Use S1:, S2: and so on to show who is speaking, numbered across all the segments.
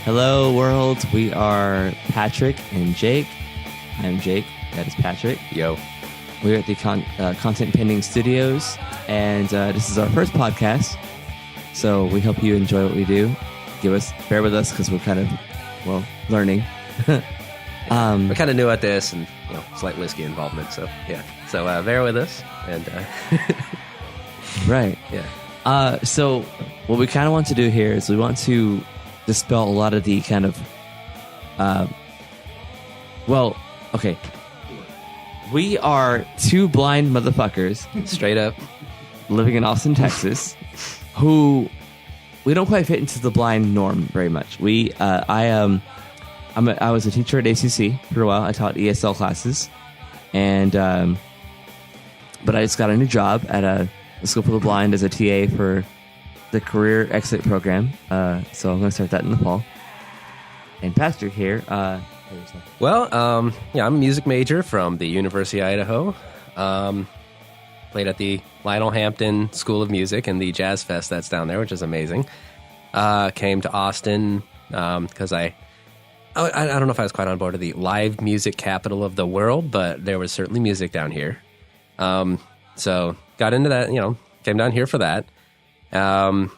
S1: Hello, world. We are Patrick and Jake. I'm Jake. That is Patrick.
S2: Yo.
S1: We're at the Content Pending Studios, and this is our first podcast. So we hope you enjoy what we do. Bear with us because we're kind of, learning.
S2: We're kind of new at this, and slight whiskey involvement. So yeah. So bear with us, and
S1: right.
S2: Yeah.
S1: So what we kind of want to do here is we want to dispel a lot of the kind of, okay. We are two blind motherfuckers,
S2: straight up,
S1: living in Austin, Texas, who we don't quite fit into the blind norm very much. I was a teacher at ACC for a while. I taught ESL classes, and but I just got a new job at a school for the blind as a TA for the Career Exit Program. So I'm going to start that in the fall. And Patrick here.
S2: Well, I'm a music major from the University of Idaho. Played at the Lionel Hampton School of Music and the Jazz Fest that's down there, which is amazing. Came to Austin because I don't know if I was quite on board with the live music capital of the world, but there was certainly music down here. So got into that, came down here for that. And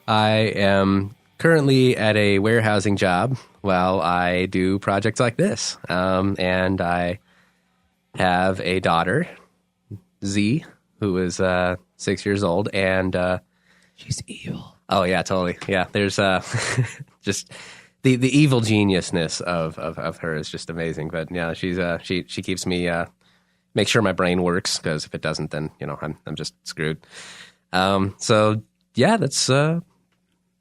S2: I am currently at a warehousing job while I do projects like this. And I have a daughter, Z, who is 6 years old, and
S1: she's evil.
S2: Oh yeah, totally. Yeah, there's just the evil geniusness of her is just amazing. But yeah, she's she keeps me make sure my brain works, because if it doesn't, then I'm just screwed. So yeah, that's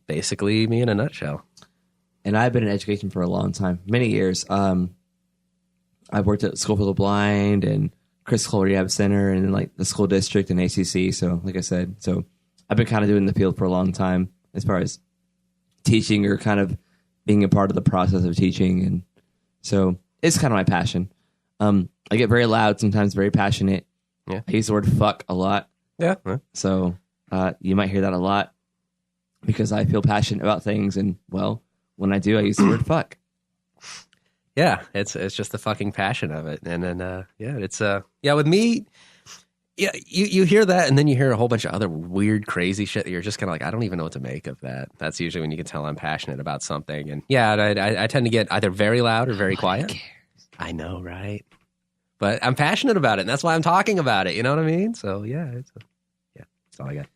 S2: basically me in a nutshell.
S1: And I've been in education for a long time, many years. I've worked at School for the Blind and Chris Cole Rehab Center and like the school district and ACC. So like I said, I've been kind of doing the field for a long time as far as teaching or kind of being a part of the process of teaching. And so it's kind of my passion. I get very loud, sometimes very passionate.
S2: Yeah.
S1: I use the word fuck a lot.
S2: Yeah.
S1: So you might hear that a lot because I feel passionate about things. And when I do, I use the word fuck.
S2: Yeah, it's just the fucking passion of it. And then, it's with me, yeah, you hear that, and then you hear a whole bunch of other weird, crazy shit that you're just kind of like, I don't even know what to make of that. That's usually when you can tell I'm passionate about something. And yeah, I tend to get either very loud or very quiet.
S1: Cares.
S2: I know, right? But I'm passionate about it, and that's why I'm talking about it. You know what I mean? So yeah, that's all I got.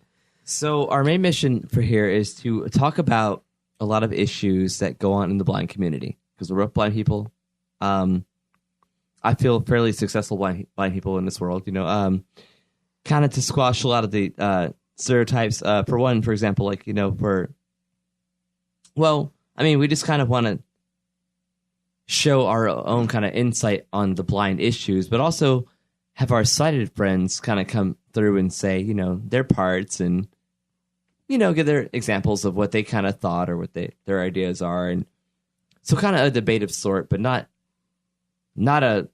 S1: So our main mission for here is to talk about a lot of issues that go on in the blind community, because we're both blind people. I feel fairly successful blind people in this world, kind of to squash a lot of the stereotypes. For one, for example, we just kind of want to show our own kind of insight on the blind issues, but also have our sighted friends kind of come through and say, their parts and, give their examples of what they kind of thought or what their ideas are. And so kind of a debate of sort, but not a,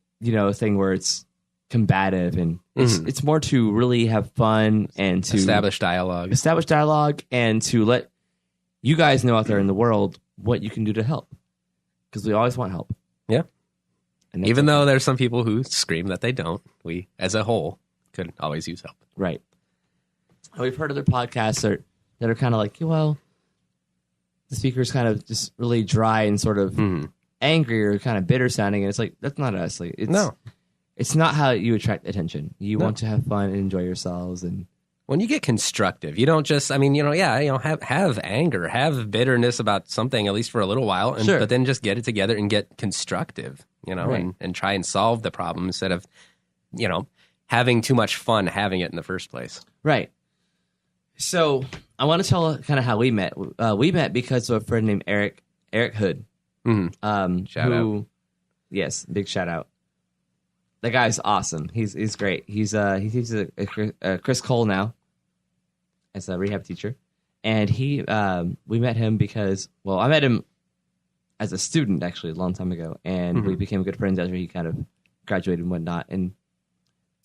S1: thing where it's combative, and it's more to really have fun and to
S2: establish dialogue
S1: and to let you guys know out there in the world what you can do to help. Because we always want help.
S2: Yeah.
S1: And
S2: even though there's some people who scream that they don't, we, as a whole, could always use help.
S1: Right. We've heard other podcasts that are kind of like, the speaker's kind of just really dry and sort of angry or kind of bitter sounding. And it's like, that's not us. Like, it's not how you attract attention. You want to have fun and enjoy yourselves. And
S2: when you get constructive, you don't just, have anger, have bitterness about something, at least for a little while, and, but then just get it together and get constructive,
S1: right.
S2: and try and solve the problem instead of, having too much fun having it in the first place.
S1: Right. So I want to tell kind of how we met. We met because of a friend named Eric Hood.
S2: Mm-hmm. Shout out.
S1: Yes, big shout out. That guy's awesome. He's great. He teaches at Chris Cole now as a rehab teacher, and we met him because I met him as a student actually a long time ago, and we became good friends after he kind of graduated and whatnot. And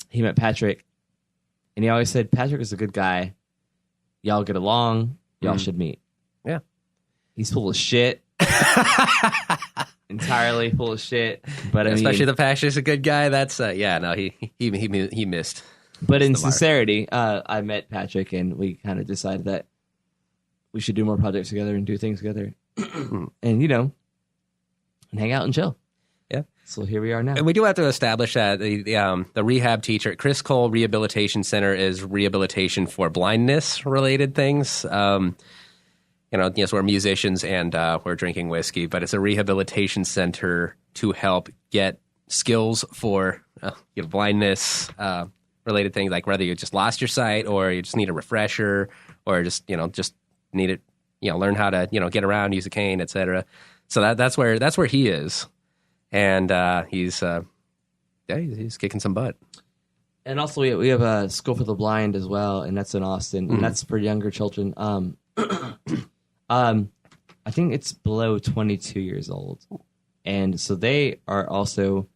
S1: he met Patrick, and he always said Patrick is a good guy. Y'all get along. Y'all should meet.
S2: Yeah.
S1: He's full of shit. Entirely full of shit. But
S2: especially the fact he's a good guy. That's he missed.
S1: But in sincerity, I met Patrick and we kind of decided that we should do more projects together and do things together, and and hang out and chill.
S2: Yeah.
S1: So here we are now.
S2: And we do have to establish that the rehab teacher at Chris Cole Rehabilitation Center is rehabilitation for blindness related things. Yes, we're musicians and we're drinking whiskey, but it's a rehabilitation center to help get skills for blindness related things, like whether you just lost your sight or you just need a refresher or just need it, learn how to get around, use a cane, etc. So that's where he is, and he's kicking some butt. And
S1: also we have a School for the Blind as well, and that's in Austin, and that's for younger children. I think it's below 22 years old. And so they are also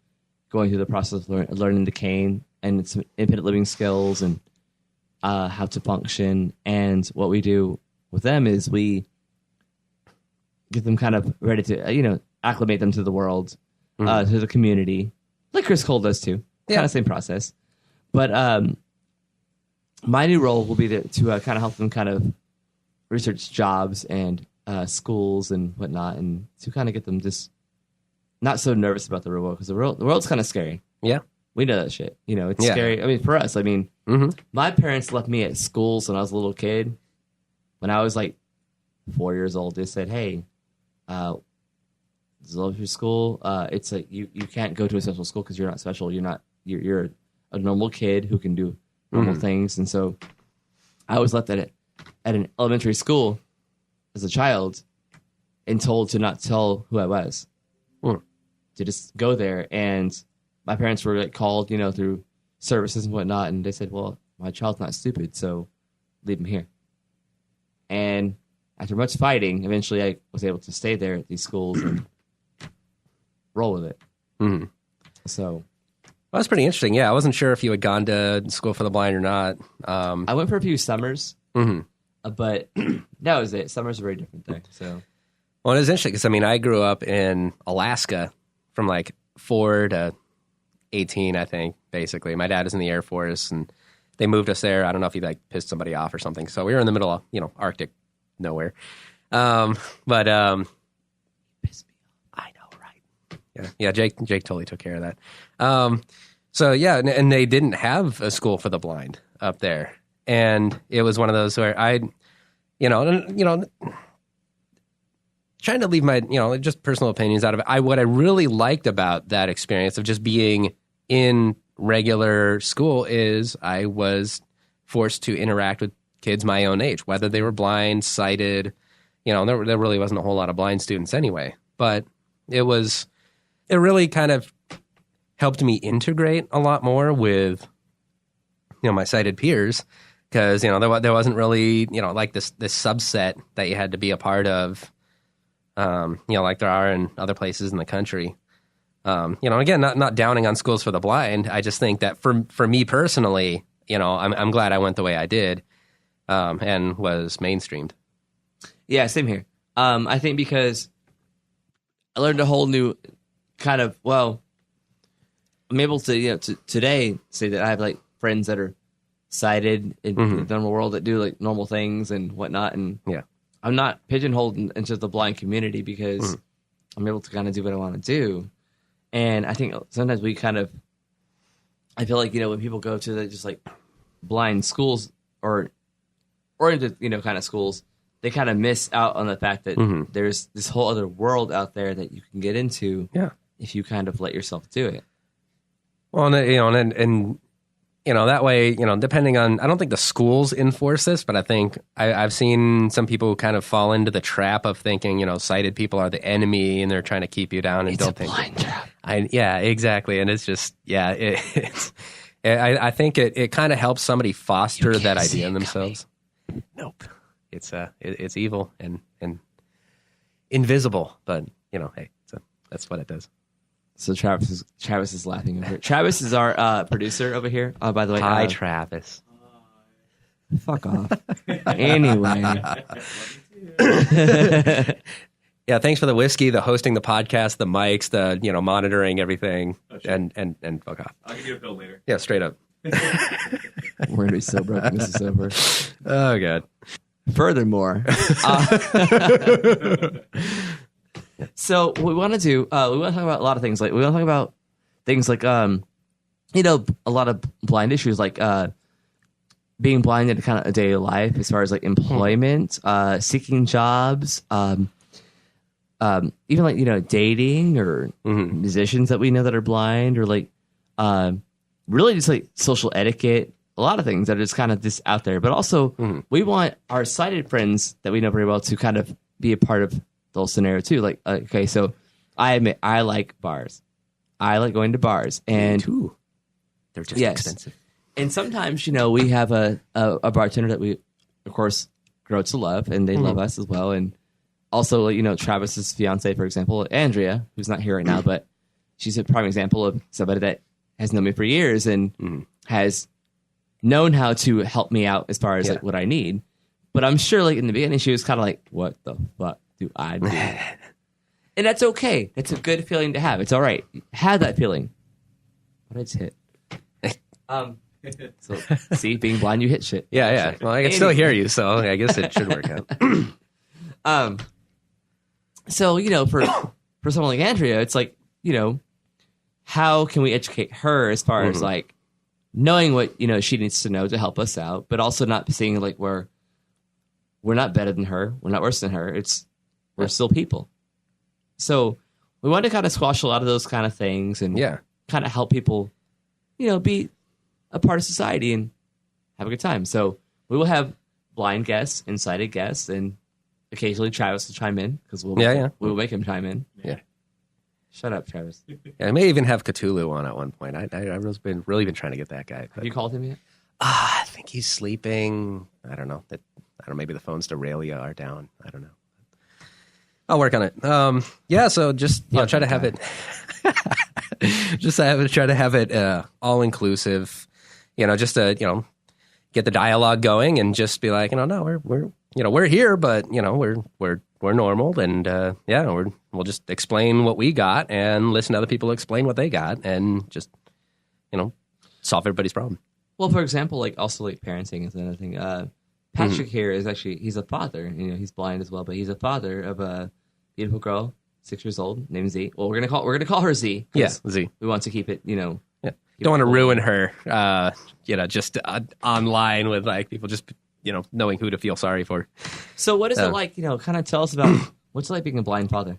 S1: going through the process of learning the cane and some independent living skills and how to function. And what we do with them is we get them kind of ready to, acclimate them to the world, to the community, like Chris Cole does too. Yeah. Kind of same process. But my new role will be to kind of help them kind of research jobs and schools and whatnot, and to kind of get them just not so nervous about the real world, because the world's kind of scary.
S2: Yeah,
S1: we know that shit. It's scary. I mean, for us, my parents left me at schools when I was a little kid. When I was like 4 years old, they said, "Hey, this is your school. It's like you can't go to a special school because you're not special. You're a normal kid who can do normal things." And so I was left at an elementary school as a child and told to not tell who I was, to just go there. And my parents were called, through services and whatnot. And they said, well, my child's not stupid, so leave him here. And after much fighting, eventually I was able to stay there at these schools and roll with it.
S2: Mm-hmm.
S1: So
S2: well, that's pretty interesting. Yeah, I wasn't sure if you had gone to School for the Blind or not.
S1: I went for a few summers.
S2: Mm-hmm.
S1: But that was it. Summer's a very different thing. So,
S2: well, it was interesting because I grew up in Alaska from 4 to 18, I think. Basically, my dad was in the Air Force, and they moved us there. I don't know if he pissed somebody off or something. So we were in the middle of Arctic nowhere. But
S1: pissed me off.
S2: I know, right? Yeah. Jake totally took care of that. So yeah, and they didn't have a school for the blind up there. And it was one of those where trying to leave my, just personal opinions out of it. What I really liked about that experience of just being in regular school is I was forced to interact with kids my own age, whether they were blind, sighted. There really wasn't a whole lot of blind students anyway. But it really kind of helped me integrate a lot more with, my sighted peers. Because there wasn't really this subset that you had to be a part of, like there are in other places in the country. Again, not downing on schools for the blind. I just think that for me personally, I'm glad I went the way I did, and was mainstreamed.
S1: Yeah, same here. I think because I learned a whole new kind of I'm able to today say that I have friends that are sighted in the normal world that do normal things and whatnot, and I'm not pigeonholed into the blind community because I'm able to kind of do what I want to do. And I think sometimes I feel like when people go to just blind schools or into kind of schools, they kind of miss out on the fact that there's this whole other world out there that you can get into if you kind of let yourself do it.
S2: Well, and that way, depending on, I don't think the schools enforce this, but I think I've seen some people kind of fall into the trap of thinking, sighted people are the enemy and they're trying to keep you down and
S1: it's
S2: don't
S1: a blind trap.
S2: Yeah, exactly. And it's just, I think it kind of helps somebody foster that idea in themselves. Nope. It's evil and invisible, but hey, that's what it does.
S1: So Travis is laughing over here. Travis is our producer over here. By the way,
S2: hi Travis.
S1: Fuck off. Anyway,
S2: Yeah, thanks for the whiskey, the hosting the podcast, the mics, the monitoring everything, and fuck off.
S3: I'll give you a bill later.
S2: Yeah, straight up.
S1: We're going to be so broke when this is over.
S2: Oh, God.
S1: Furthermore, so what we want to do, we want to talk about a lot of things. Like we want to talk about things like, a lot of blind issues, like being blind in kind of a daily life, as far as like employment, seeking jobs, even like dating or musicians that we know that are blind, or like really just like social etiquette. A lot of things that are just kind of just out there, but also we want our sighted friends that we know very well to kind of be a part of the whole scenario too. Like, okay, so I admit I like bars. I like going to bars, and
S2: too. They're just expensive.
S1: And sometimes, we have a bartender that we, of course, grow to love, and they love us as well. And also, Travis's fiance, for example, Andrea, who's not here right now, but she's a prime example of somebody that has known me for years and has known how to help me out as far as like what I need. But I'm sure like in the beginning she was kind of like, what the fuck do I do? And that's okay. It's a good feeling to have. It's all right. Have that feeling. What did I just hit? So see, being blind, you hit shit.
S2: Yeah. Well, I can still hear you, so I guess it should work out.
S1: So, for someone like Andrea, it's like, how can we educate her as far as like knowing what she needs to know to help us out, but also not seeing like we're not better than her, we're not worse than her. We're still people. So we want to kind of squash a lot of those kind of things and kind of help people, be a part of society and have a good time. So we will have blind guests and sighted guests, and occasionally Travis will chime in because we'll make him chime in.
S2: Yeah.
S1: Shut up, Travis.
S2: Yeah, I may even have Cthulhu on at one point. I've really been trying to get that guy. But,
S1: have you called him yet?
S2: I think he's sleeping. I don't know. Maybe the phones to Aurelia are down. I don't know. I'll work on it. So just try to have it. Try to have it all inclusive. Just to get the dialogue going and just be like, no, we're here, but we're normal, and we'll just explain what we got and listen to other people explain what they got, and just solve everybody's problem.
S1: Well, for example, like also like parenting is another thing. Patrick here is actually, he's a father. He's blind as well, but he's a father of a beautiful girl, 6 years old, named Z. Well, we're gonna call her Z.
S2: Yeah, Z.
S1: We want to keep it,
S2: Don't want to ruin her, just online with like people just knowing who to feel sorry for.
S1: So what is it like? Kind of tell us about what's it like being a blind father.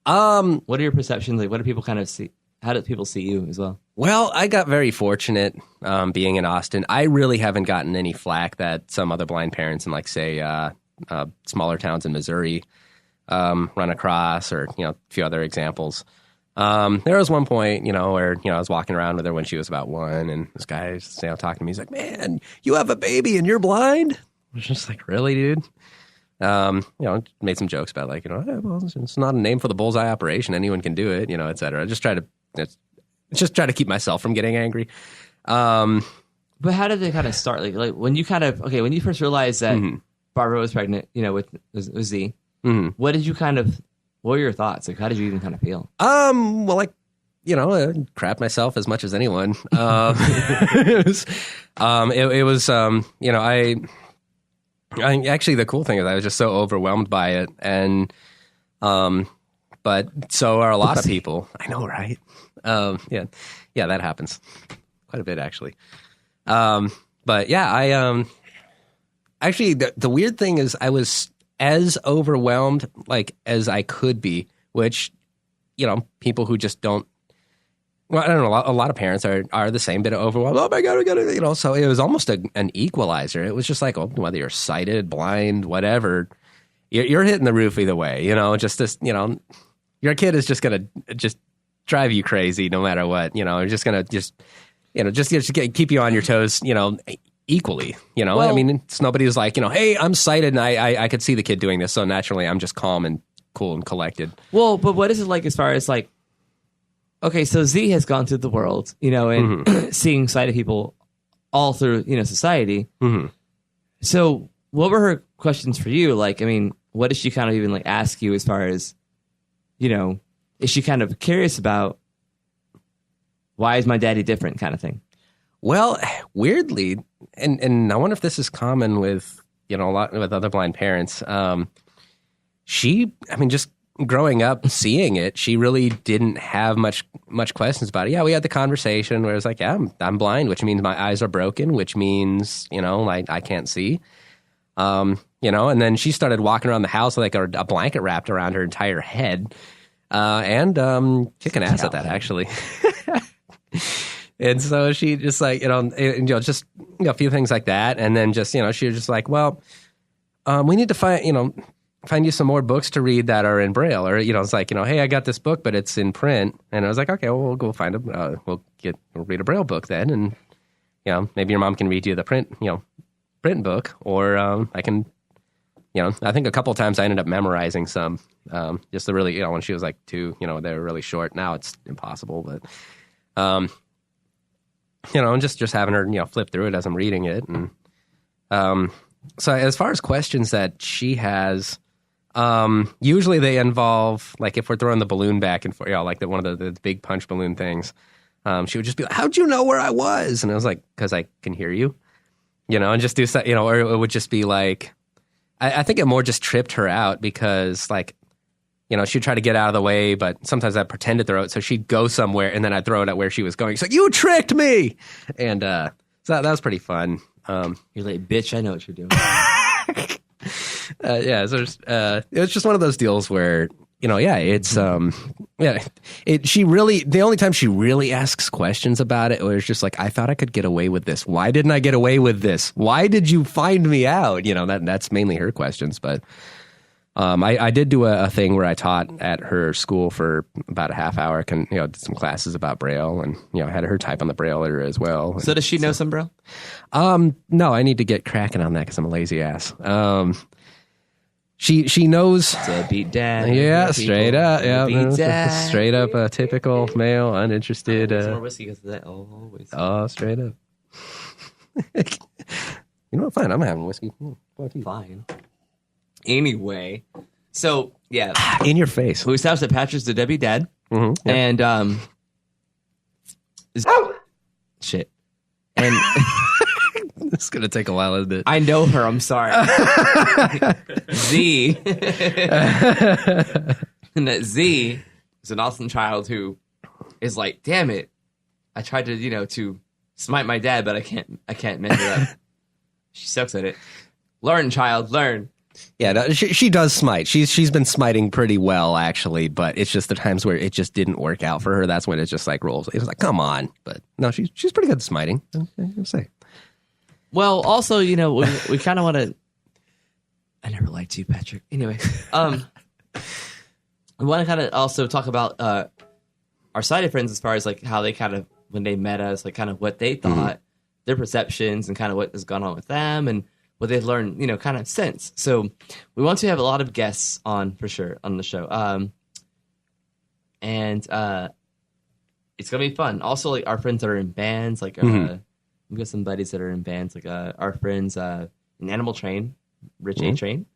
S1: What are your perceptions? Like, what do people kind of see? How do people see you as well?
S2: Well, I got very fortunate being in Austin. I really haven't gotten any flack that some other blind parents in, like, say, smaller towns in Missouri run across, or, a few other examples. There was one point, where, I was walking around with her when she was about 1, and this guy was, talking to me. He's like, man, you have a baby and you're blind? I was just like, really, dude? Made some jokes about like, well, it's not a name for the bullseye operation. Anyone can do it, et cetera. Just try to keep myself from getting angry.
S1: But how did they kind of start? Like when you when you first realized that Barbara was pregnant, with Z, what were your thoughts? Like, how did you even kind of feel?
S2: Well, like, I crap myself as much as anyone. It was, I actually, the cool thing is I was just so overwhelmed by it, and but so are a lot of people. I know, right? Yeah, that happens quite a bit, actually. But yeah, I actually the weird thing is I was as overwhelmed like as I could be, which people who just don't. Well, I don't know. A lot of parents are the same bit of overwhelmed. Oh my God, we got to, So it was almost an equalizer. It was just like, whether you're sighted, blind, whatever, you're hitting the roof either way. Just this, your kid is just gonna just drive you crazy no matter what. Just gonna just keep you on your toes. Equally. Well, I mean, it's nobody's like, hey, I'm sighted and I could see the kid doing this, so naturally I'm just calm and cool and collected.
S1: Well, but what is it like as far as like? Okay, so Z has gone through the world, and seeing sighted people all through, society. Mm-hmm. So what were her questions for you? Like, I mean, what does she kind of even like ask you as far as, you know, is she kind of curious about why is my daddy different kind of thing?
S2: Well, weirdly, and I wonder if this is common with, you know, a lot with other blind parents. Just growing up seeing it, she really didn't have much questions about it. Yeah, we had the conversation where it's like, yeah, I'm blind, which means my eyes are broken, which means, you know, I can't see. You know, and then she started walking around the house with like a blanket wrapped around her entire head, and kicking ass at that, actually. And so she just like, just, a few things like that. And then just, she was just like, well, we need to find you some more books to read that are in Braille. Or, it's like, hey, I got this book, but it's in print. And I was like, okay, well, we'll go find we'll read a Braille book then. And, maybe your mom can read you the print book. Or I can, I think a couple of times I ended up memorizing some, just to really, when she was like 2, they were really short. Now it's impossible, but, and just having her, flip through it as I'm reading it. And so as far as questions that she has, usually they involve, like if we're throwing the balloon back and forth, like one of the big punch balloon things, she would just be like, how'd you know where I was? And I was like, because I can hear you, and just do, or it would just be like, I think it more just tripped her out because like, she'd try to get out of the way, but sometimes I'd pretend to throw it. So she'd go somewhere and then I'd throw it at where she was going. She's like, you tricked me. And so that was pretty fun.
S1: You're like, bitch, I know what you're doing.
S2: So it's just one of those deals where, it's, she really, the only time she really asks questions about it was just like, I thought I could get away with this. Why didn't I get away with this? Why did you find me out? That's mainly her questions, but I did do a thing where I taught at her school for about a half hour, did some classes about Braille and, had her type on the Braille letter as well.
S1: So does she know some Braille?
S2: No, I need to get cracking on that because I'm a lazy ass. She knows.
S1: Deadbeat dad.
S2: Yeah, straight up. Yeah,
S1: dad.
S2: Straight up a typical male, uninterested.
S1: More whiskey because of that. Always.
S2: Oh, straight up. You know what? Fine, I'm having whiskey.
S1: Fine. Anyway, so yeah,
S2: in your face.
S1: We established that Patrick's the deadbeat dad,
S2: yep.
S1: And shit, and
S2: it's gonna take a while, isn't it?
S1: I know her. I'm sorry, Z, and that Z is an awesome child who is like, damn it, I tried to to smite my dad, but I can't mess it up. She sucks at it. Learn, child, learn.
S2: Yeah, no, she does smite. She's been smiting pretty well, actually, but it's just the times where it just didn't work out for her. That's when it just like rolls. It's like, come on. But no, she's pretty good at smiting, I'll say.
S1: Well, also, we kind of want to... I never liked you, Patrick. Anyway, we want to kind of also talk about our sighted friends as far as like how they kind of, when they met us, like kind of what they thought, their perceptions, and kind of what has gone on with them, and what they've learned, kind of since. So we want to have a lot of guests on for sure on the show. And it's going to be fun. Also, like our friends that are in bands, like we've got some buddies that are in bands, like our friends in Animal Train, Rich A Train,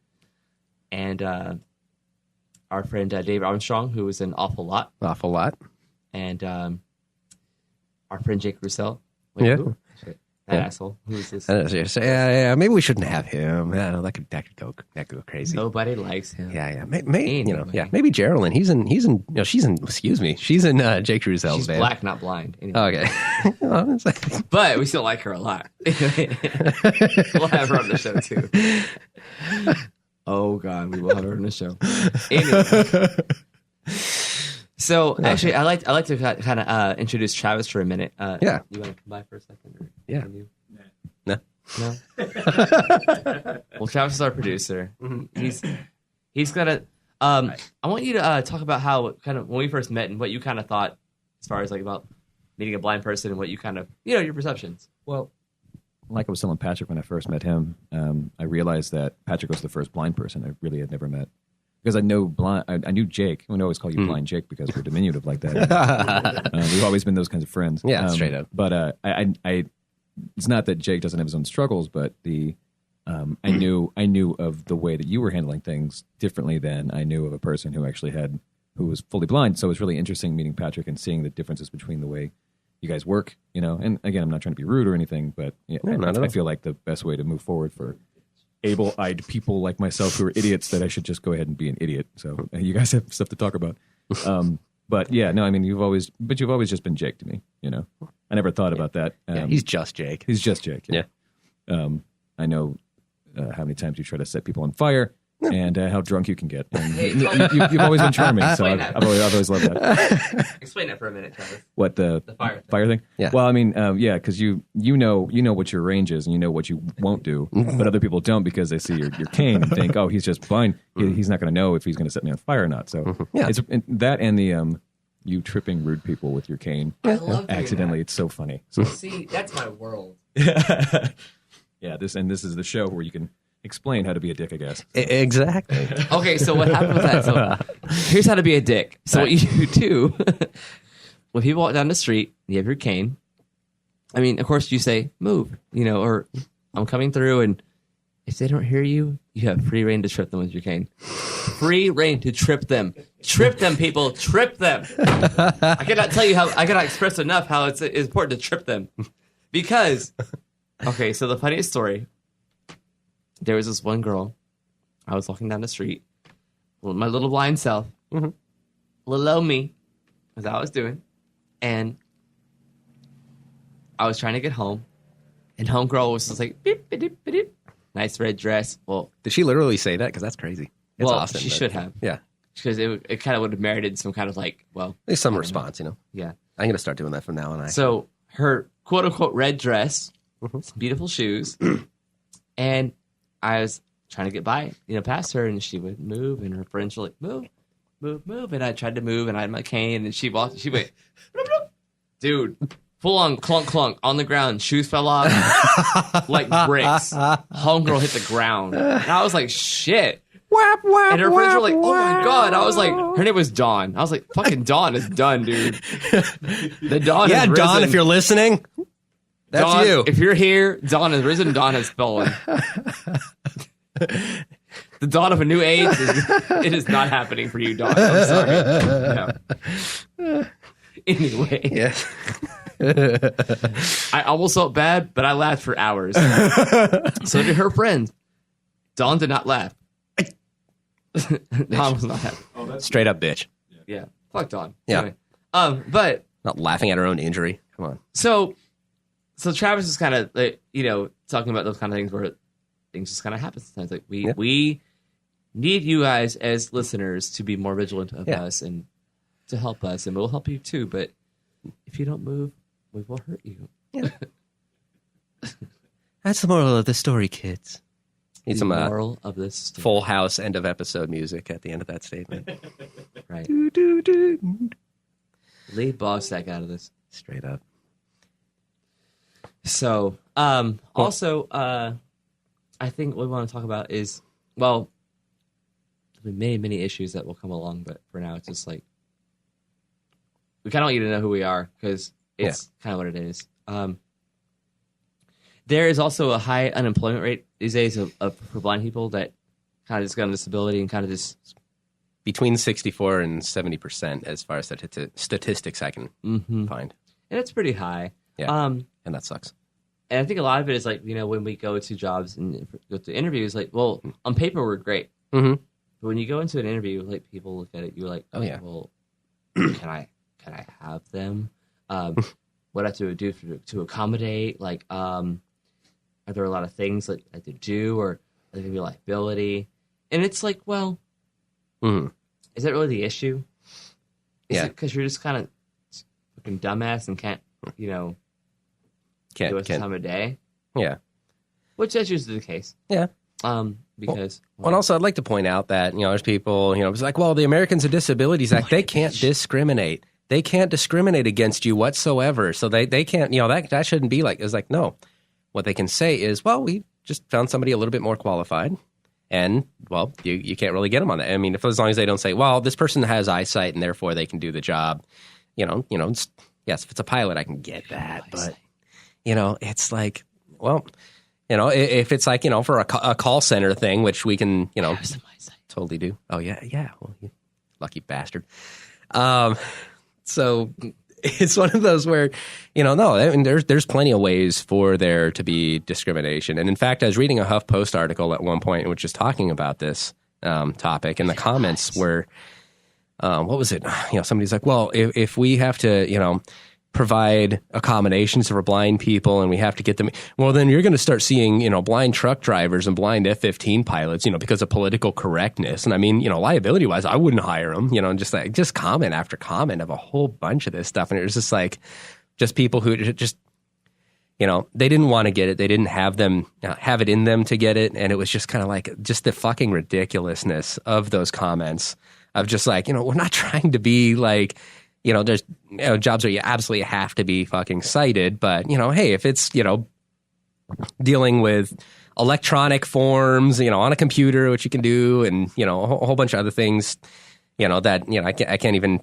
S1: and our friend Dave Armstrong, who was in Awful Lot.
S2: Awful Lot.
S1: And our friend Jake Roussel. That asshole. Who is this?
S2: Yeah. Maybe we shouldn't have him. I don't know, that could go crazy.
S1: Nobody likes him.
S2: Yeah. Maybe Geraldine. She's in Jake Roussell's
S1: She's
S2: band.
S1: black, not blind. Anyway.
S2: Okay.
S1: But we still like her a lot. We'll have her on the show too. Oh God, we will have her on the show. Anyway. So actually, I like to kind of introduce Travis for a minute.
S2: Yeah.
S1: You want to come by for a second? Or
S2: yeah.
S1: No. Well, Travis is our producer. He's gonna. I want you to talk about how kind of when we first met and what you kind of thought as far as like about meeting a blind person and what you kind of your perceptions.
S3: Well, like I was telling Patrick when I first met him, I realized that Patrick was the first blind person I really had never met. Because I knew Jake. We always call you Blind Jake because we're diminutive like that. We've always been those kinds of friends.
S2: Yeah, straight up.
S3: But I it's not that Jake doesn't have his own struggles, but I knew of the way that you were handling things differently than I knew of a person who was fully blind. So it was really interesting meeting Patrick and seeing the differences between the way you guys work, And again, I'm not trying to be rude or anything, but I feel like the best way to move forward for able-eyed people like myself who are idiots, that I should just go ahead and be an idiot. So you guys have stuff to talk about. But yeah, no, I mean, you've always just been Jake to me, I never thought about that.
S2: He's just Jake.
S3: He's just Jake. Yeah. I know how many times you try to set people on fire and how drunk you can get. And you've always been charming, so I've always loved that.
S1: Explain that for a minute, Travis.
S3: What the fire thing?
S2: Yeah.
S3: Well, I mean, because you know what your range is and you know what you won't do, but other people don't because they see your cane and think, oh, he's just blind. He's not going to know if he's going to set me on fire or not. So it's that and the you tripping rude people with your cane accidentally. It's so funny. So.
S1: See, that's my world.
S3: Yeah, this is the show where you can explain how to be a dick, I guess.
S2: Exactly.
S1: Okay, so what happened with that? So here's how to be a dick. So what you do when people walk down the street, you have your cane. I mean, of course, you say move, or I'm coming through, and if they don't hear you, you have free reign to trip them with your cane. Free reign to trip them. Trip them, people. Trip them. I cannot express enough how it's important to trip them, because. Okay, so the funniest story, there was this one girl, I was walking down the street, my little blind self, little old me, as I was doing, and I was trying to get home, and homegirl was just like, beep, beep, beep, beep, nice red dress. Well,
S2: did she literally say that? Because that's crazy. It's awesome.
S1: She should have.
S2: Yeah.
S1: Because it kind of would have merited some kind of
S2: there's some response,
S1: Yeah.
S2: I'm going to start doing that from now on.
S1: So her quote-unquote red dress, some beautiful shoes, and I was trying to get by, past her, and she would move, and her friends were like, move, move, move, and I tried to move, and I had my cane, and she went, bloop, bloop. Dude, full on clunk, clunk, on the ground, shoes fell off, like bricks, homegirl hit the ground, and I was like, shit.
S2: Whap, whap,
S1: and her friends were
S2: whap,
S1: like, oh my
S2: whap.
S1: God. I was like, her name was Dawn. I was like, fucking Dawn is done, dude. The Dawn is risen.
S2: Dawn, if you're listening, that's
S1: Dawn,
S2: you.
S1: If you're here, Dawn is risen, Dawn has fallen. The dawn of a new age, it is not happening for you, Dawn. I'm sorry. No. Anyway.
S2: Yes.
S1: I almost felt bad, but I laughed for hours. So did her friends. Dawn did not laugh. Dawn was not happy.
S2: Straight up bitch.
S1: Yeah. Fuck Dawn.
S2: Yeah.
S1: Anyway, but
S2: Not laughing at her own injury. Come on.
S1: So Travis is kind of talking about those kind of things where things just kind of happen sometimes. Like we need you guys as listeners to be more vigilant of us and to help us, and we'll help you too. But if you don't move, we will hurt you.
S2: Yeah. That's the moral of the story, kids. Need some
S1: moral of this story.
S2: Full House end of episode music at the end of that statement.
S1: Right.
S2: Do, do, do.
S1: Leave Bogstack out of this.
S2: Straight up.
S1: So, also, I think what we want to talk about is, well, there'll be many issues that will come along, but for now, it's just like, we kind of want you to know who we are, because it's kind of what it is. There is also a high unemployment rate these days for blind people that kind of just got on disability and kind of just...
S2: Between 64 and 70% as far as statistics I can find.
S1: And it's pretty high.
S2: Yeah, and that sucks.
S1: And I think a lot of it is like, when we go to jobs and go to interviews, like, well, on paper we're great.
S2: Mm-hmm.
S1: But when you go into an interview, like, people look at it, you're like, oh yeah, well, can I have them? What do I have to do to accommodate? Like, are there a lot of things that I have to do, or are there going to be liability? And it's like, well, is that really the issue? Is it because you're just kind of fucking dumbass and can't do it time of day?
S2: Yeah.
S1: Which that's usually the case.
S2: Yeah.
S1: Because...
S2: Well, and also I'd like to point out that, there's people, it's like, well, the Americans with Disabilities Act, they can't discriminate. They can't discriminate against you whatsoever. So they can't, that shouldn't be like, it's like, no. What they can say is, well, we just found somebody a little bit more qualified, and, well, you can't really get them on that. I mean, as long as they don't say, well, this person has eyesight and therefore they can do the job, yes, if it's a pilot, I can get that. But, it's like, well, You know, if it's like, you know, for a call center thing, which we can, you know, totally do. Oh, yeah. Yeah. Well, you lucky bastard. So it's one of those where, you know, no, I mean, there's plenty of ways for there to be discrimination. And in fact, I was reading a HuffPost article at one point, which is talking about this topic, and the comments were, what was it? You know, somebody's like, well, if we have to, you know, provide accommodations for blind people and we have to get them, well, then you're going to start seeing, you know, blind truck drivers and blind F-15 pilots, you know, because of political correctness. And I mean, you know, liability wise, I wouldn't hire them, you know, and just comment after comment of a whole bunch of this stuff. And it was just like, just people who just, you know, they didn't want to get it. They didn't have it in them to get it. And it was just kind of like just the fucking ridiculousness of those comments of just like, you know, we're not trying to be like, you know, there's, you know, jobs where you absolutely have to be fucking sighted, but, you know, hey, if it's, you know, dealing with electronic forms, you know, on a computer, which you can do, and, you know, a whole bunch of other things, you know, that, you know, I can't even,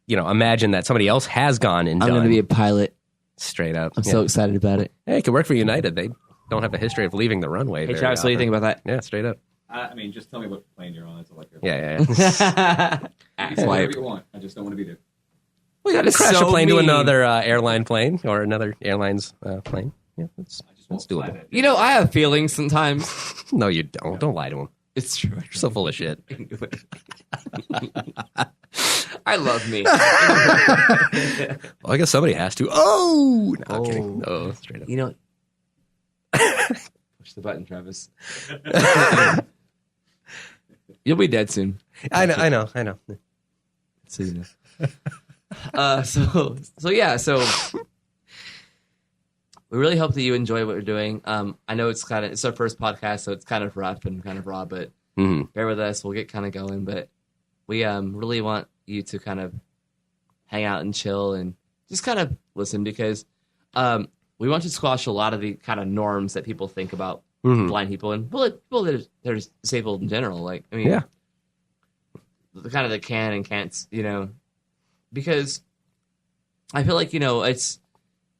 S2: you know, imagine that somebody else has gone and done.
S1: I'm going to be a pilot.
S2: Straight up.
S1: I'm so excited about it.
S2: Hey, it could work for United. They don't have a history of leaving the runway.
S1: Hey, Travis, what do you think about that?
S2: Yeah, straight up.
S3: I mean, just tell me what plane you're on. That's all I care.
S2: Yeah.
S3: You can whatever you want. I just don't want to be there.
S2: We got to crash a plane to another airline plane or another airline's plane. Yeah, that's doable.
S1: You know, I have feelings sometimes.
S2: No, you don't. Don't lie to him.
S1: It's true.
S2: You're so full of shit.
S1: I love me.
S2: Well, I guess somebody has to. Oh, no, I'm kidding. No, straight up.
S1: You know, push the button, Travis. You'll be dead soon.
S2: I know.
S1: So you know. So we really hope that you enjoy what we're doing. I know it's our first podcast, so it's kind of rough and kind of raw, but bear with us. We'll get kind of going, but we really want you to kind of hang out and chill and just kind of listen, because we want to squash a lot of the kind of norms that people think about blind people and people that are disabled in general. Like, I mean, the kind of the can and can'ts, you know, because I feel like, you know, it's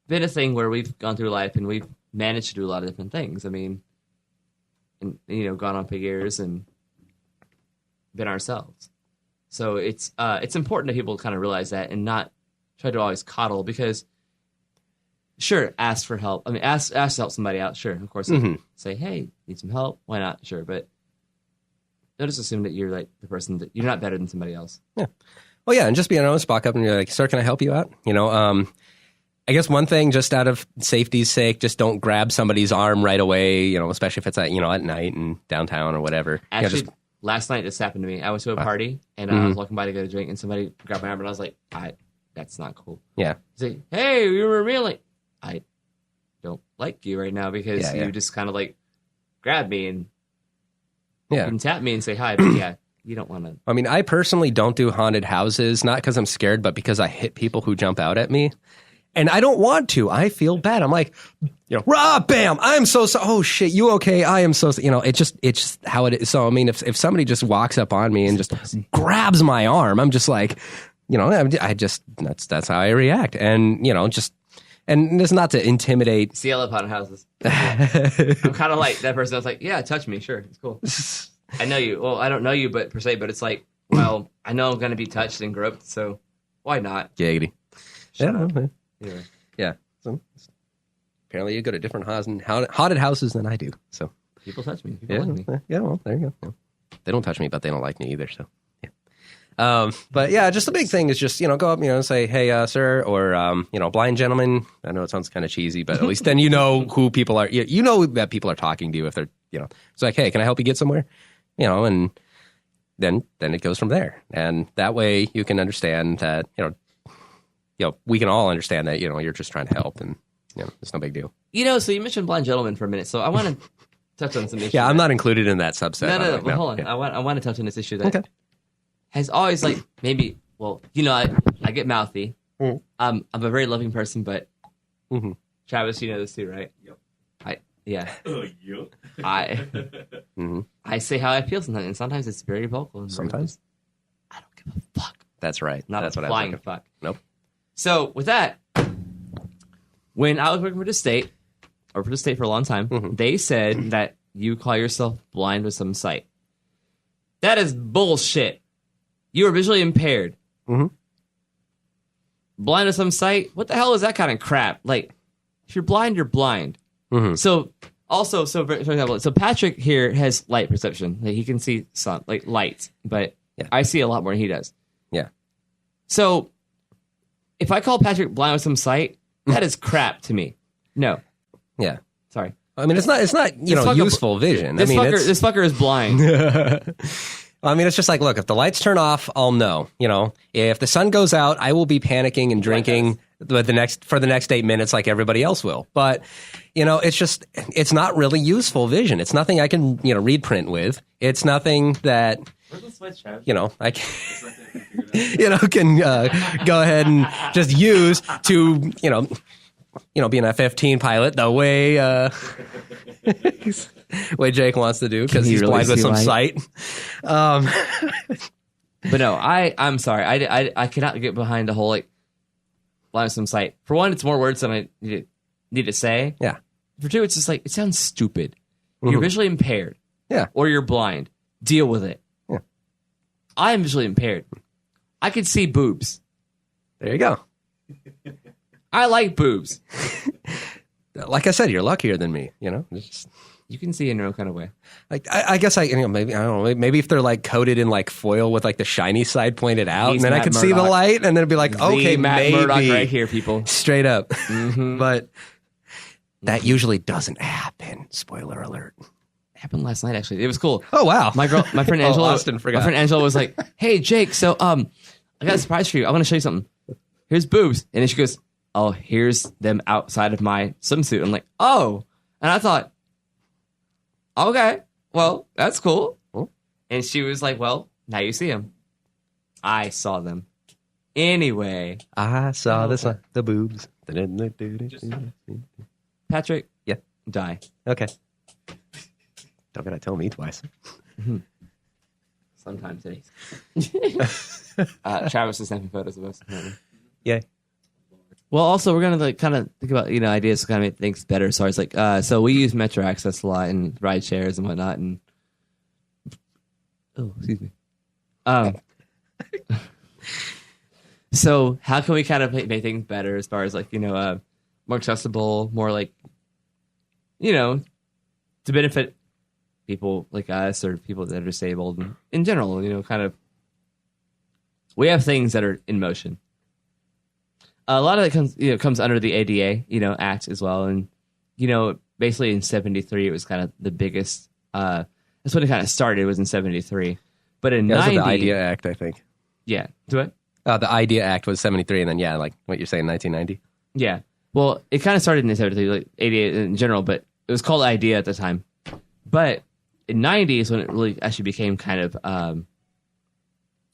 S1: been a thing where we've gone through life and we've managed to do a lot of different things. I mean, and, you know, gone on for years and been ourselves. So it's important that people kind of realize that and not try to always coddle, because sure, ask for help. I mean, ask to help somebody out. Sure, of course. Say, hey, need some help? Why not? Sure, but don't just assume that you're like the person that you're not better than somebody else.
S2: Yeah. Well, yeah, and just be honest, walk up and you're like, sir, can I help you out? You know, I guess one thing, just out of safety's sake, just don't grab somebody's arm right away, you know, especially if it's at, you know, at night and downtown or whatever.
S1: Actually, last night this happened to me. I went to a party and I was walking by to get a drink and somebody grabbed my arm and I was like, that's not cool.
S2: Yeah.
S1: He's like, hey, you were really, I don't like you right now because you just kind of like grab me and you can tap me and say hi, but you don't want to. I
S2: mean, I personally don't do haunted houses, not because I'm scared, but because I hit people who jump out at me. And I don't want to. I feel bad. I'm like, you know, rah, bam, I'm so sorry. Oh, shit, you okay? I am so, you know, it's just how it is. So, I mean, if somebody just walks up on me and just grabs my arm, I'm just like, you know, that's how I react. And, you know, and it's not to intimidate.
S1: See, I love haunted houses. I'm kind of like that person that's like, yeah, touch me. Sure, it's cool. I know you. Well, I don't know you, but it's like, well, I know I'm going to be touched and groped, so why not?
S2: Giggity.
S1: Shut up.
S2: Anyway. Yeah. So, apparently you go to different haunted houses than I do. So
S1: people touch me. People like me.
S2: Yeah, well, there you go. Yeah. They don't touch me, but they don't like me either, so yeah. But yeah, just the big thing is just, you know, go up, you know, and say, hey, sir, or, you know, blind gentleman. I know it sounds kind of cheesy, but at least then you know who people are. You know that people are talking to you if they're, you know, it's like, hey, can I help you get somewhere? You know, and then it goes from there. And that way you can understand that, you know, we can all understand that, you know, you're just trying to help and, you know, it's no big deal.
S1: You know, so you mentioned blind gentleman for a minute, so I want to touch on some issues.
S2: Yeah, I'm not incled in that subset.
S1: No, but hold on. Yeah. I want to touch on this issue that has always, like, maybe, well, you know, I get mouthy. I'm a very loving person, but Travis, you know this too, right? Yep. I say how I feel sometimes, and sometimes it's very vocal. And
S2: sometimes
S1: I don't give a fuck.
S2: That's right.
S1: That's what flying fuck.
S2: Nope.
S1: So with that, when I was working for the state, or for the state for a long time, they said that you call yourself blind with some sight. That is bullshit. You are visually impaired. Blind with some sight? What the hell is that kind of crap? Like, if you're blind, you're blind. So, also, for example, so Patrick here has light perception. Like, he can see sun, like light, but I see a lot more than he does.
S2: Yeah.
S1: So, if I call Patrick blind with some sight, that is crap to me. No.
S2: Yeah.
S1: Sorry.
S2: I mean, it's not useful vision.
S1: This fucker is blind.
S2: I mean, it's just like, look, if the lights turn off, I'll know. If the sun goes out, I will be panicking and drinking for the next 8 minutes like everybody else will. But, it's not really useful vision. It's nothing I can, read print with. It's nothing that,
S1: Where's the switch, Travis?
S2: I can, can go ahead and just use to, be an F-15 pilot the way Jake wants to do because he's
S1: really
S2: blind with some
S1: light?
S2: sight.
S1: But no, I'm sorry. I cannot get behind the whole, like, blind with some sight. For one, it's more words than I need to say.
S2: Yeah.
S1: For two, it's just like, it sounds stupid. You're visually impaired.
S2: Yeah.
S1: Or you're blind. Deal with it.
S2: Yeah.
S1: I am visually impaired. I can see boobs.
S2: There you go.
S1: I like boobs.
S2: Like I said, you're luckier than me.
S1: You can see in your own kind of way.
S2: Like I guess maybe I don't know. Maybe if they're like coated in like foil with like the shiny side pointed out,
S1: He's
S2: and then
S1: Matt
S2: I could
S1: Murdock.
S2: see the light, and then it'd be like, okay,
S1: Matt
S2: maybe
S1: Murdock right here, people.
S2: Straight up. But that usually doesn't happen. Spoiler alert.
S1: It happened last night. Actually, it was cool.
S2: Oh wow,
S1: my friend Angela.
S2: Austin forgot.
S1: My friend Angela was like, "Hey Jake, so I got a surprise for you. I want to show you something. Here's boobs." And then she goes, "Oh, here's them outside of my swimsuit." I'm like, "Oh," and I thought, "Okay, well, that's cool." And she was like, "Well, now you see them." I saw them. Anyway,
S2: I saw the boobs.
S1: Patrick,
S2: yeah,
S1: die.
S2: Okay. Don't gotta tell me twice.
S1: Sometimes it is. Travis is snapping photos of us.
S2: Yay.
S1: Well, also we're gonna kind of think about ideas to kind of make things better. As far as so we use Metro Access a lot and ride shares and whatnot. And excuse me. So how can we kind of make things better as far as more accessible, more to benefit people like us or people that are disabled and in general, we have things that are in motion. A lot of it comes under the ADA, Act as well. And, basically in 73, it was kind of the biggest, that's when it kind of started, was in 73. But in 90...
S2: the IDEA Act, I think.
S1: Yeah. Do it?
S2: The IDEA Act was 73, and then, like what you're saying, 1990.
S1: Yeah. Well, it kind of started in 73, like ADA in general, but it was called IDEA at the time. But in 90 is when it really actually became kind of an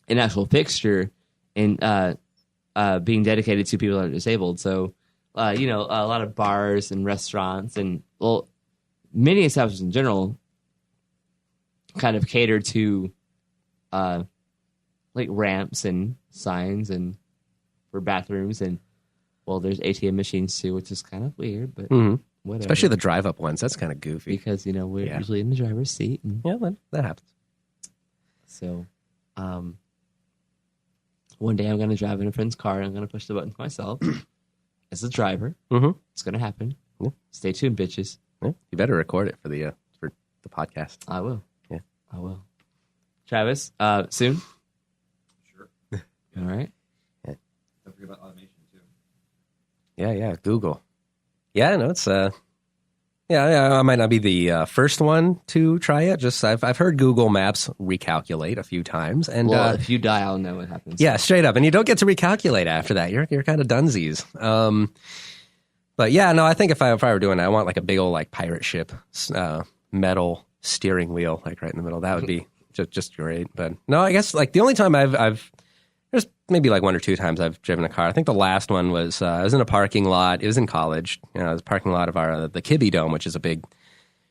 S1: actual fixture in being dedicated to people that are disabled. So, a lot of bars and restaurants and, many establishments in general kind of cater to, ramps and signs and for bathrooms. And, there's ATM machines too, which is kind of weird, but whatever.
S2: Especially the drive-up ones. That's kind of goofy.
S1: Because, we're usually in the driver's seat. And,
S2: that happens.
S1: So, one day I'm going to drive in a friend's car and I'm going to push the buttons myself as a driver. It's going to happen.
S2: Yeah.
S1: Stay tuned, bitches.
S2: Yeah. You better record it for the podcast.
S1: I will.
S2: Yeah.
S1: I will. Travis, soon?
S4: Sure.
S1: All right.
S2: Yeah.
S4: Don't forget about automation, too.
S2: Yeah, Google. Yeah, no, it's I might not be the first one to try it. Just I've heard Google Maps recalculate a few times, and
S1: if you die, I'll know what happens.
S2: Yeah, straight up, and you don't get to recalculate after that. You're kind of dunsies. But yeah, no, I think if I were doing it, I want like a big old like pirate ship, metal steering wheel, like right in the middle. That would be just great. But no, I guess like the only time I've there's maybe like one or two times I've driven a car. I think the last one was I was in a parking lot. It was in college. It was a parking lot of the Kibbe Dome, which is a big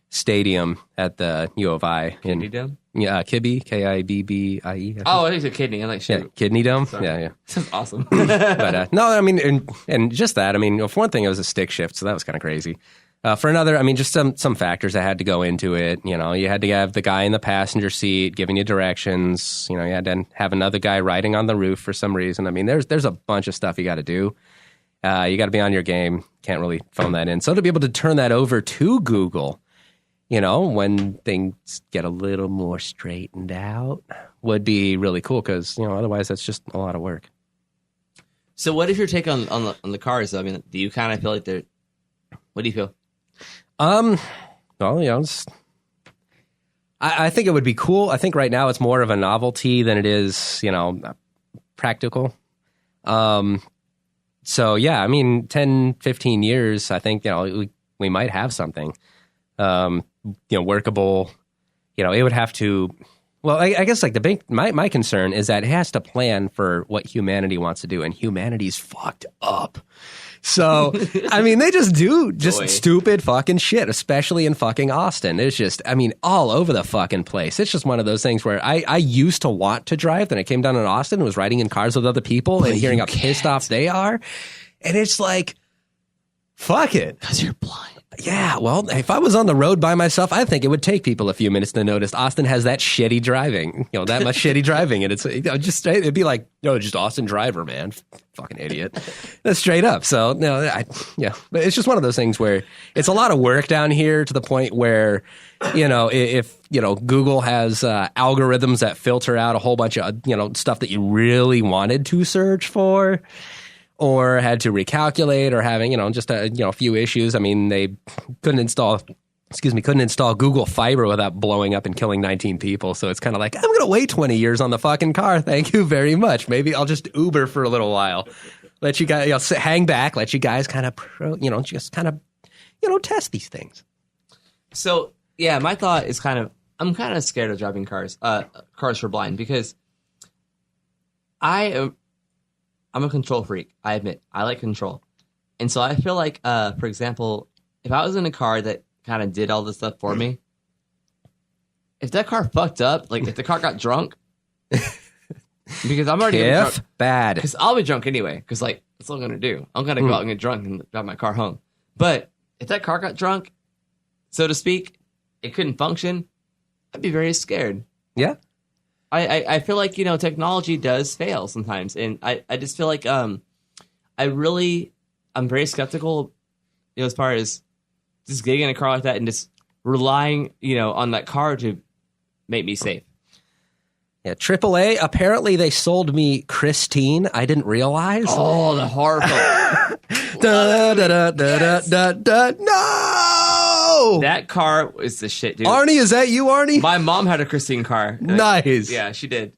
S2: stadium at the U of I.
S1: Kidney Dome?
S2: Yeah, Kibbe, Kibbe.
S1: Oh, I think it's a kidney. I'm like, shoot.
S2: Yeah, Kidney Dome.
S1: Sorry.
S2: Yeah.
S1: Sounds awesome.
S2: But no, I mean, and just that. I mean, for one thing, it was a stick shift, so that was kind of crazy. For another, I mean, just some factors that had to go into it. You know, you had to have the guy in the passenger seat giving you directions. You know, you had to have another guy riding on the roof for some reason. I mean, there's a bunch of stuff you got to do. You got to be on your game. Can't really phone that in. So to be able to turn that over to Google, you know, when things get a little more straightened out, would be really cool because, you know, otherwise that's just a lot of work.
S1: So what is your take on the cars, though? I mean, do you kind of feel like they're... What do you feel?
S2: Well, you know, I think it would be cool. I think right now it's more of a novelty than it is, you know, practical. So, yeah, I mean, 10, 15 years, I think, you know, we might have something, you know, workable. You know, it would have to... Well, I guess like my concern is that it has to plan for what humanity wants to do, and humanity's fucked up. So, I mean, they just do stupid fucking shit, especially in fucking Austin. It's just, I mean, all over the fucking place. It's just one of those things where I used to want to drive, then I came down in Austin and was riding in cars with other people and hearing how pissed off they are. And it's like, fuck it.
S1: Because you're blind.
S2: Yeah, well, if I was on the road by myself, I think it would take people a few minutes to notice Austin has that shitty driving, you know, that much shitty driving. And it's, you know, just, it'd be like, no, just Austin driver, man. Fucking idiot. That's straight up. So, no, yeah, but it's just one of those things where it's a lot of work down here to the point where, you know, if, you know, Google has algorithms that filter out a whole bunch of, you know, stuff that you really wanted to search for, or had to recalculate, or having, you know, just a, you know, a few issues. I mean, they couldn't install Google Fiber without blowing up and killing 19 people. So it's kind of like, I'm going to wait 20 years on the fucking car. Thank you very much. Maybe I'll just Uber for a little while. Let you guys, you know, hang back, let you guys kind of, you know, just kind of, you know, test these things.
S1: So, yeah, my thought is I'm kind of scared of driving cars for blind, because I'm a control freak. I admit, I like control. And so I feel like, for example, if I was in a car that kind of did all this stuff for me, if that car fucked up, like if the car got drunk, because I'm already gonna be drunk.
S2: Bad.
S1: Because I'll be drunk anyway, because like, that's all I'm going to do. I'm going to go out and get drunk and drive my car home. But if that car got drunk, so to speak, it couldn't function, I'd be very scared.
S2: Yeah.
S1: I feel like, you know, technology does fail sometimes. And I just feel like I'm very skeptical, you know, as far as just getting in a car like that and just relying, you know, on that car to make me safe.
S2: Yeah, AAA, apparently they sold me Christine. I didn't realize.
S1: Oh, the horror film.
S2: No!
S1: That car is the shit, dude.
S2: Arnie, is that you, Arnie?
S1: My mom had a Christine car.
S2: Nice.
S1: Yeah, she did.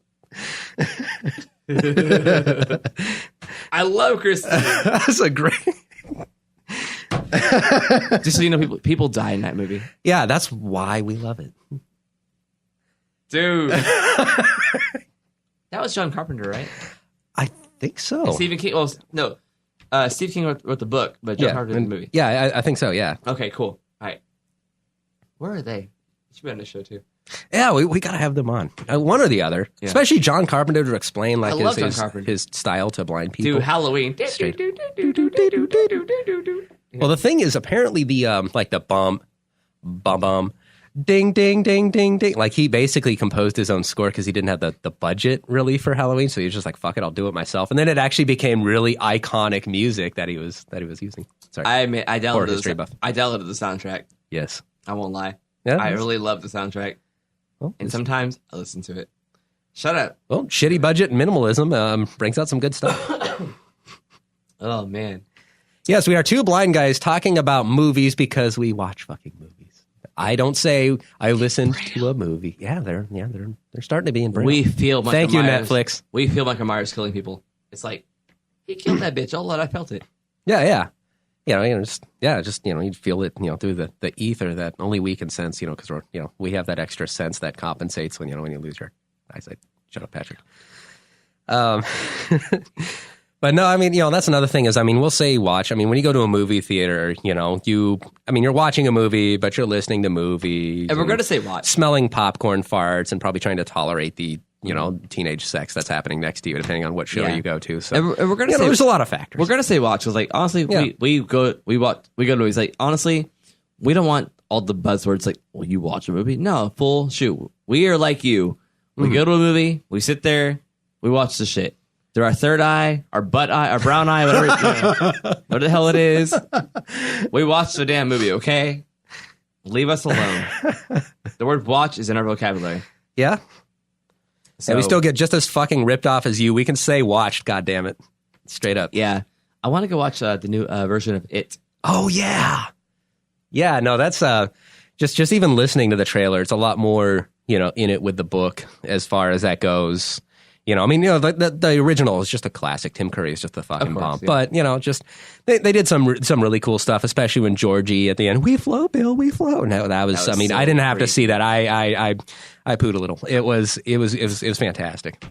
S1: I love Christine.
S2: That's a great...
S1: Just so you know, people die in that movie.
S2: Yeah, that's why we love it.
S1: Dude. That was John Carpenter, right?
S2: I think so.
S1: And Stephen King. Well, no. Stephen King wrote the book, but John Carpenter did the movie.
S2: Yeah, I think so, yeah.
S1: Okay, cool. All right. Where are they? They should be on the show, too.
S2: Yeah, we got to have them on. One or the other. Yeah. Especially John Carpenter to explain like his style to blind people.
S1: Do Halloween.
S2: Well, the thing is, apparently the like the bum, ding, ding, ding, ding, ding. Like he basically composed his own score because he didn't have the budget really for Halloween. So he was just like, fuck it, I'll do it myself. And then it actually became really iconic music that he was using. Sorry.
S1: I downloaded the soundtrack.
S2: Yes.
S1: I won't lie.
S2: Yeah,
S1: I really love the soundtrack. Well, and sometimes I listen to it. Shut up.
S2: Well, shitty budget minimalism brings out some good stuff.
S1: Oh, man.
S2: Yes, we are two blind guys talking about movies because we watch fucking movies. I don't say I listened to a movie. Yeah, they're starting to be in braille.
S1: We feel Michael
S2: Thank you,
S1: Myers.
S2: Netflix.
S1: We feel Michael Myers killing people. It's like, he killed that bitch. All that I felt it.
S2: Yeah. Just you'd feel it, through the ether that only we can sense, because we have that extra sense that compensates when you lose your eyesight. Shut up, Patrick. But no, I mean, that's another thing is, we'll say watch. When you go to a movie theater, you're watching a movie, but you're listening to movies.
S1: And we're going to say watch.
S2: Smelling popcorn farts and probably trying to tolerate the, teenage sex that's happening next to you, depending on what show you go to. So
S1: and we're gonna say,
S2: there's a lot of factors.
S1: We're going to say watch. Because, honestly, we go to movies. Like, honestly, we don't want all the buzzwords like, well, you watch a movie. No, full shoot. We are like you. We go to a movie, we sit there, we watch the shit. Through our third eye, our butt eye, our brown eye, whatever, what the hell it is. We watch the damn movie, okay? Leave us alone. The word watch is in our vocabulary.
S2: Yeah.
S1: So,
S2: And we still get just as fucking ripped off as you. We can say watched, goddammit. Straight up.
S1: Yeah. I want to go watch the new version of It.
S2: Oh, yeah. Yeah, no, that's just even listening to the trailer, it's a lot more, in it with the book as far as that goes. The original is just a classic. Tim Curry is just a fucking bomb.
S1: Yeah.
S2: But, just they did some really cool stuff, especially when Georgie at the end, we flow, Bill, we flow. No, that was so I didn't have to see that. I pooed a little. It was fantastic.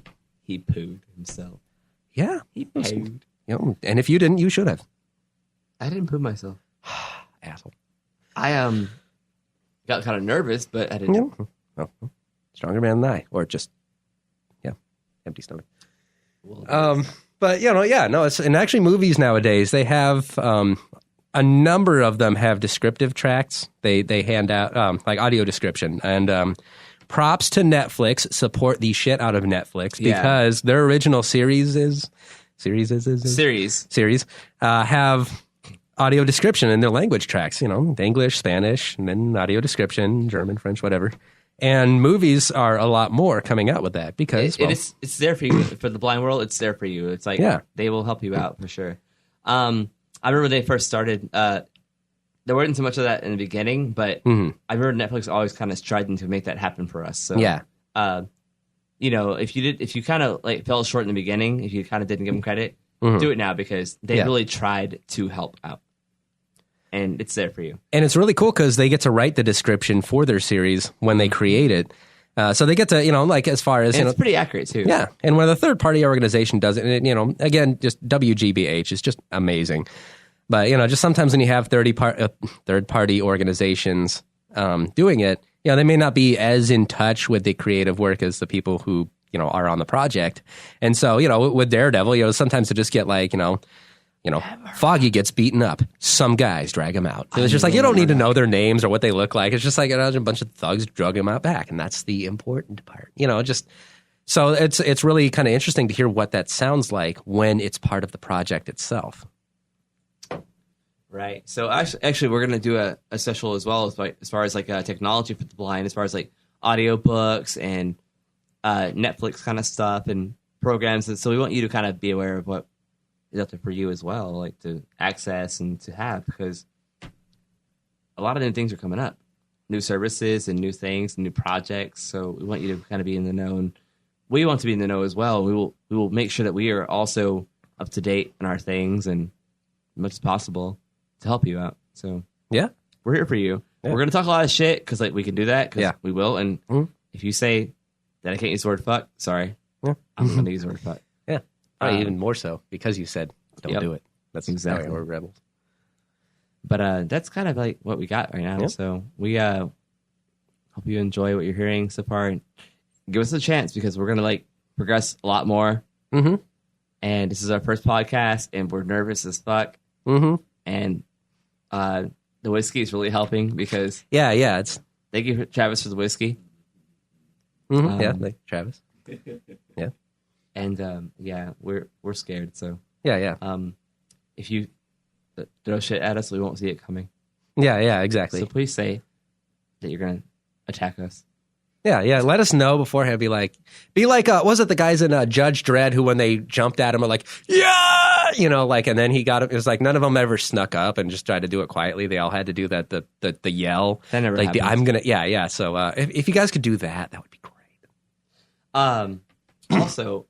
S1: He pooed himself.
S2: Yeah.
S1: He pooed.
S2: And if you didn't, you should have.
S1: I didn't poo myself.
S2: Asshole.
S1: I got kind of nervous, but I didn't.
S2: Oh, stronger man than I. Or just, empty stomach. But it's and actually movies nowadays they have a number of them have descriptive tracks. They hand out like audio description and props to Netflix. Support the shit out of Netflix because their original series have audio description in their language tracks. English, Spanish, and then audio description, German, French, whatever. And movies are a lot more coming out with that because
S1: it's there for you. For the blind world, it's there for you. It's like they will help you out for sure. I remember when they first started, there wasn't so much of that in the beginning, but I remember Netflix always kind of striving to make that happen for us. So if you kind of like fell short in the beginning, if you kind of didn't give them credit, do it now because they really tried to help out. And it's there for you. And
S2: it's really cool because they get to write the description for their series when they create it. So they get to, as far as...
S1: And it's pretty accurate, too.
S2: Yeah. And when a third-party organization does it, and again, just WGBH is just amazing. But, just sometimes when you have third-party organizations doing it, they may not be as in touch with the creative work as the people who, are on the project. And so, with Daredevil, sometimes they just get like, Foggy gets beaten up. Some guys drag him out. It's just like, you don't need to know their names or what they look like. It's just like a bunch of thugs drug him out back. And that's the important part. So it's really kind of interesting to hear what that sounds like when it's part of the project itself.
S1: Right. So actually we're going to do a special as well as far as like technology for the blind, as far as like audiobooks and Netflix kind of stuff and programs. And so we want you to kind of be aware of what is out there for you as well, like to access and to have, because a lot of new things are coming up, new services and new things and new projects. So we want you to kind of be in the know, and we want to be in the know as well. We will make sure that we are also up to date in our things and as much as possible to help you out. So
S2: yeah,
S1: we're here for you. Yeah. We're going to talk a lot of shit because like we can do that because we will. And if you say that I can't use the word fuck, sorry, I'm going to use the word fuck.
S2: Probably even more so because you said don't do it. That's exactly we're rebels.
S1: But that's kind of like what we got right now. Yep. So we hope you enjoy what you're hearing so far, and give us a chance because we're gonna like progress a lot more.
S2: Mm-hmm.
S1: And this is our first podcast, and we're nervous as fuck.
S2: Mm-hmm.
S1: And the whiskey is really helping because
S2: it's
S1: thank you Travis for the whiskey.
S2: Mm-hmm. Thank Travis. Yeah.
S1: And we're scared. So
S2: yeah.
S1: If you throw shit at us, we won't see it coming.
S2: Yeah, exactly.
S1: So please say that you're gonna attack us.
S2: Yeah. Let us know beforehand. Be like, was it the guys in Judge Dredd who, when they jumped at him, were like, and then he got it. It was like none of them ever snuck up and just tried to do it quietly. They all had to do that the yell.
S1: That never
S2: like
S1: happens.
S2: I'm gonna So if you guys could do that would be great.
S1: Also,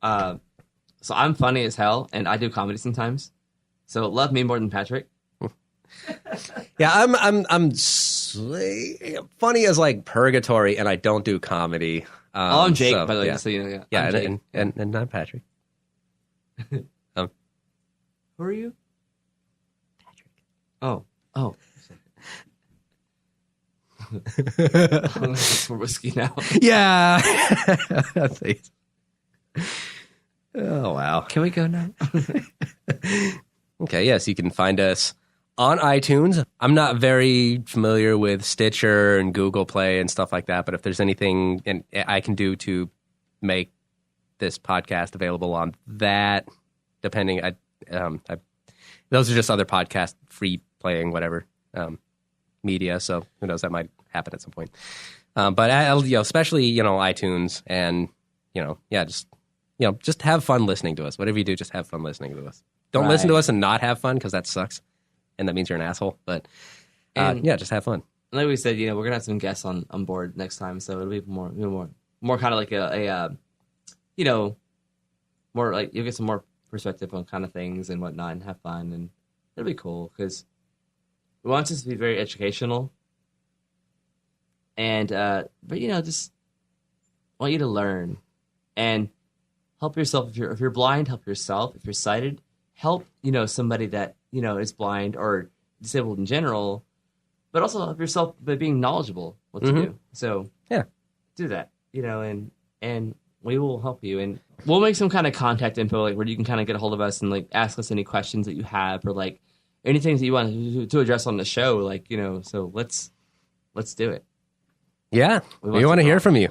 S1: so I'm funny as hell, and I do comedy sometimes. So love me more than Patrick.
S2: Yeah, I'm funny as like purgatory, and I don't do comedy.
S1: I'm Jake, by the way, so you know.
S2: Yeah, and I'm Patrick.
S1: Who are you?
S2: Patrick.
S1: Oh. For whiskey now.
S2: Yeah. Oh, wow.
S1: Can we go now?
S2: Okay, yes, you can find us on iTunes. I'm not very familiar with Stitcher and Google Play and stuff like that, but if there's anything I can do to make this podcast available on that, depending, those are just other podcast free playing whatever media. So who knows, that might happen at some point. But especially iTunes and just have fun listening to us. Whatever you do, just have fun listening to us. Don't listen to us and not have fun, because that sucks, and that means you're an asshole. But just have fun.
S1: Like we said, we're gonna have some guests on board next time, so it'll be more kind of like a more like you'll get some more perspective on kind of things and whatnot, and have fun, and it'll be cool because we want this to be very educational, and but just want you to learn and help yourself. If you're blind, help yourself. If you're sighted, help somebody that is blind or disabled in general, but also help yourself by being knowledgeable what to do. So do that, and we will help you, and we'll make some kind of contact info, like where you can kind of get a hold of us and like ask us any questions that you have, or like anything that you want to address on the show, like So let's do it.
S2: Yeah, we want to hear from you.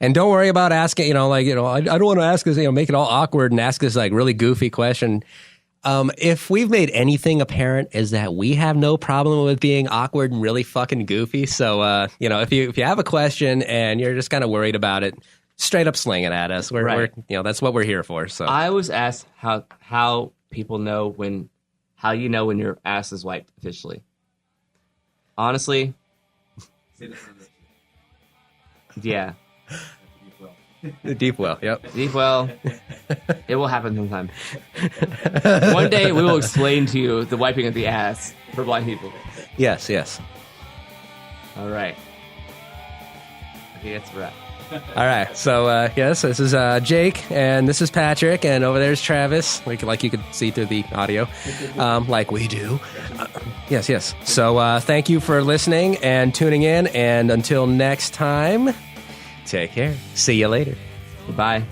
S2: And don't worry about asking, I don't want to ask us, make it all awkward and ask us like really goofy question. If we've made anything apparent, is that we have no problem with being awkward and really fucking goofy. So, if you have a question and you're just kind of worried about it, straight up sling it at us. We're that's what we're here for. So
S1: I was asked how people know when your ass is wiped officially. Honestly, yeah.
S2: The deep well, yep.
S1: Deep well. It will happen sometime. One day we will explain to you the wiping of the ass for blind people.
S2: Yes.
S1: All right. Okay, that's a wrap.
S2: All right. So, yes, this is Jake, and this is Patrick, and over there's Travis, like you could see through the audio, like we do. Yes. So, thank you for listening and tuning in, and until next time, take care. See you later.
S1: Goodbye.